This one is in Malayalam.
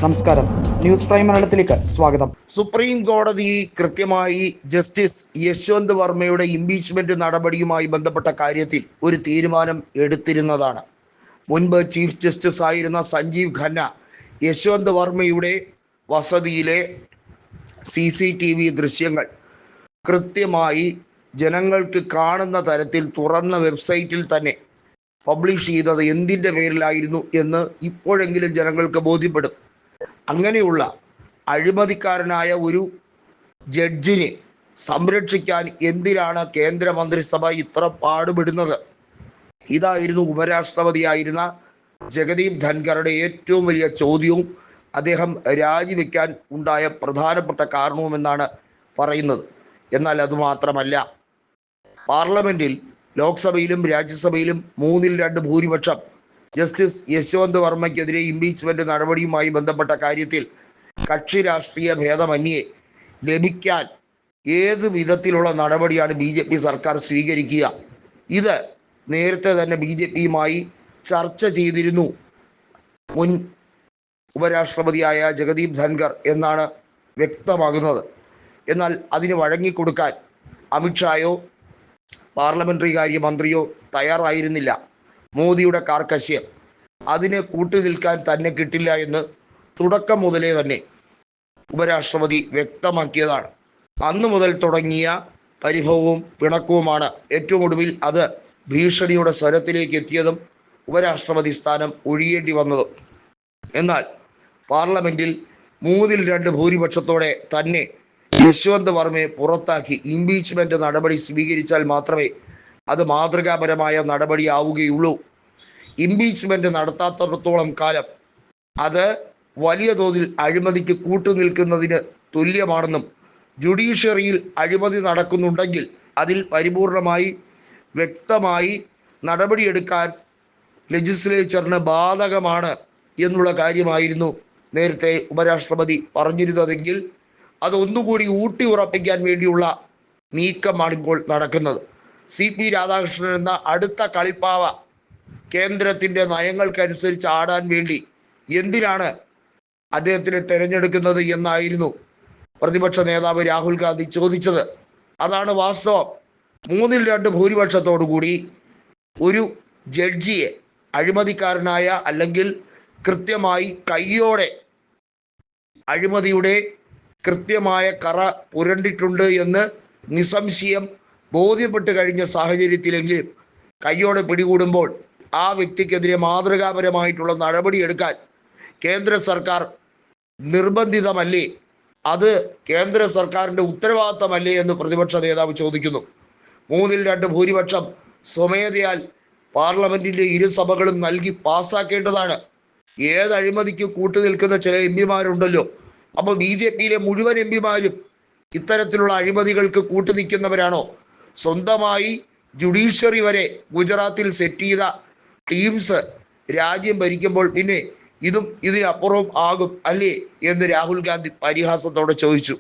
നമസ്കാരം, ന്യൂസ് പ്രൈം മലയാളത്തിലേക്ക് സ്വാഗതം. സുപ്രീം കോടതി കൃത്യമായി ജസ്റ്റിസ് യശ്വന്ത് വർമ്മയുടെ ഇംപീച്ച്മെന്റ് നടപടിയുമായി ബന്ധപ്പെട്ട കാര്യത്തിൽ ഒരു തീരുമാനം എടുത്തിരുന്നതാണ്. മുൻപ് ചീഫ് ജസ്റ്റിസ് ആയിരുന്ന സഞ്ജീവ് ഖന്ന യശ്വന്ത് വർമ്മയുടെ വസതിയിലെ CCTV ദൃശ്യങ്ങൾ കൃത്യമായി ജനങ്ങൾക്ക് കാണുന്ന തരത്തിൽ തുറന്ന വെബ്സൈറ്റിൽ തന്നെ പബ്ലിഷ് ചെയ്തത് എന്തിൻ്റെ പേരിലായിരുന്നു എന്ന് ഇപ്പോഴെങ്കിലും ജനങ്ങൾക്ക് ബോധ്യപ്പെടും. അങ്ങനെയുള്ള അഴിമതിക്കാരനായ ഒരു ജഡ്ജിനെ സംരക്ഷിക്കാൻ എന്തിനാണ് കേന്ദ്രമന്ത്രിസഭ ഇത്ര പാടുപെടുന്നത്? ഇതായിരുന്നു ഉപരാഷ്ട്രപതിയായിരുന്ന ജഗദീപ് ധൻഖറുടെ ഏറ്റവും വലിയ ചോദ്യവും അദ്ദേഹം രാജിവെക്കാൻ ഉണ്ടായ പ്രധാനപ്പെട്ട കാരണവുമെന്നാണ് പറയുന്നത്. എന്നാൽ അതുമാത്രമല്ല, പാർലമെന്റിൽ ലോക്സഭയിലും രാജ്യസഭയിലും 3/2 ഭൂരിപക്ഷം ജസ്റ്റിസ് യശ്വന്ത് വർമ്മയ്ക്കെതിരെ ഇംപീച്ച്മെന്റ് നടപടിയുമായി ബന്ധപ്പെട്ട കാര്യത്തിൽ കക്ഷി രാഷ്ട്രീയ ഭേദമന്യേ ലഭിക്കാൻ ഏത് വിധത്തിലുള്ള നടപടിയാണ് BJP സർക്കാർ സ്വീകരിക്കുക? ഇത് നേരത്തെ തന്നെ BJPയുമായി ചർച്ച ചെയ്തിരുന്നു മുൻ ഉപരാഷ്ട്രപതിയായ ജഗദീപ് ധൻഖർ എന്നാണ് വ്യക്തമാകുന്നത്. എന്നാൽ അതിന് വഴങ്ങിക്കൊടുക്കാൻ അമിത്ഷായോ പാർലമെന്ററി കാര്യ മന്ത്രിയോ തയ്യാറായിരുന്നില്ല. മോദിയുടെ കാർക്കശ്യം അതിന് കൂട്ടുനിൽക്കാൻ തന്നെ കിട്ടില്ല എന്ന് തുടക്കം മുതലേ തന്നെ ഉപരാഷ്ട്രപതി വ്യക്തമാക്കിയതാണ്. അന്നു മുതൽ തുടങ്ങിയ പരിഭവവും പിണക്കവുമാണ് ഏറ്റവും ഒടുവിൽ അത് ഭീഷണിയുടെ സ്വരത്തിലേക്ക് എത്തിയതും ഉപരാഷ്ട്രപതി സ്ഥാനം ഒഴിയേണ്ടി വന്നതും. എന്നാൽ പാർലമെന്റിൽ 3/2 ഭൂരിപക്ഷത്തോടെ തന്നെ യശ്വന്ത് വർമ്മയെ പുറത്താക്കി ഇംപീച്ച്മെന്റ് നടപടി സ്വീകരിച്ചാൽ മാത്രമേ അത് മാതൃകാപരമായ നടപടിയാവുകയുള്ളൂ. ഇംപീച്ച്മെന്റ് നടത്താത്തിടത്തോളം കാലം അത് വലിയ തോതിൽ അഴിമതിക്ക് കൂട്ടുനിൽക്കുന്നതിന് തുല്യമാണെന്നും ജുഡീഷ്യറിയിൽ അഴിമതി നടക്കുന്നുണ്ടെങ്കിൽ അതിൽ പരിപൂർണമായി വ്യക്തമായി നടപടിയെടുക്കാൻ ലെജിസ്ലേച്ചറിന് ബാധകമാണ് എന്നുള്ള കാര്യമായിരുന്നു നേരത്തെ ഉപരാഷ്ട്രപതി പറഞ്ഞിരുന്നതെങ്കിൽ അതൊന്നുകൂടി ഊട്ടി ഉറപ്പിക്കാൻ വേണ്ടിയുള്ള നീക്കമാണിപ്പോൾ നടക്കുന്നത്. CP രാധാകൃഷ്ണൻ എന്ന അടുത്ത കളിപ്പാവ കേന്ദ്രത്തിൻ്റെ നയങ്ങൾക്കനുസരിച്ച് ആടാൻ വേണ്ടി എന്തിനാണ് അദ്ദേഹത്തിനെ തിരഞ്ഞെടുക്കുന്നത് എന്നായിരുന്നു പ്രതിപക്ഷ നേതാവ് രാഹുൽ ഗാന്ധി ചോദിച്ചത്. അതാണ് വാസ്തവം. 3/2 ഭൂരിപക്ഷത്തോടുകൂടി ഒരു ജഡ്ജിയെ അഴിമതിക്കാരനായ അല്ലെങ്കിൽ കൃത്യമായി കയ്യോടെ അഴിമതിയുടെ കൃത്യമായ കറ പുരണ്ടിട്ടുണ്ട് എന്ന് നിസ്സംശയം ബോധ്യപ്പെട്ട് കഴിഞ്ഞ സാഹചര്യത്തിലെങ്കിലും കയ്യോടെ പിടികൂടുമ്പോൾ ആ വ്യക്തിക്കെതിരെ മാതൃകാപരമായിട്ടുള്ള നടപടിയെടുക്കാൻ കേന്ദ്ര സർക്കാർ നിർബന്ധിതമല്ലേ? അത് കേന്ദ്ര സർക്കാരിൻ്റെ ഉത്തരവാദിത്തമല്ലേ എന്ന് പ്രതിപക്ഷ നേതാവ് ചോദിക്കുന്നു. 3/2 ഭൂരിപക്ഷം സ്വമേധയാൽ പാർലമെന്റിൻ്റെ ഇരുസഭകളും നൽകി പാസ്സാക്കേണ്ടതാണ്. ഏത് അഴിമതിക്ക് കൂട്ടുനിൽക്കുന്ന ചില MP-മാരുണ്ടല്ലോ. അപ്പോൾ BJPയിലെ മുഴുവൻ MP-മാരും ഇത്തരത്തിലുള്ള അഴിമതികൾക്ക് കൂട്ടുനിൽക്കുന്നവരാണോ? സ്വന്തമായി ജുഡീഷ്യറി വരെ ഗുജറാത്തിൽ സെറ്റ് ചെയ്ത ടീംസ് രാജ്യം ഭരിക്കുമ്പോൾ പിന്നെ ഇതും ഇതിനപ്പുറവും ആകും അല്ലേ എന്ന് രാഹുൽ ഗാന്ധി പരിഹാസത്തോടെ ചോദിച്ചു.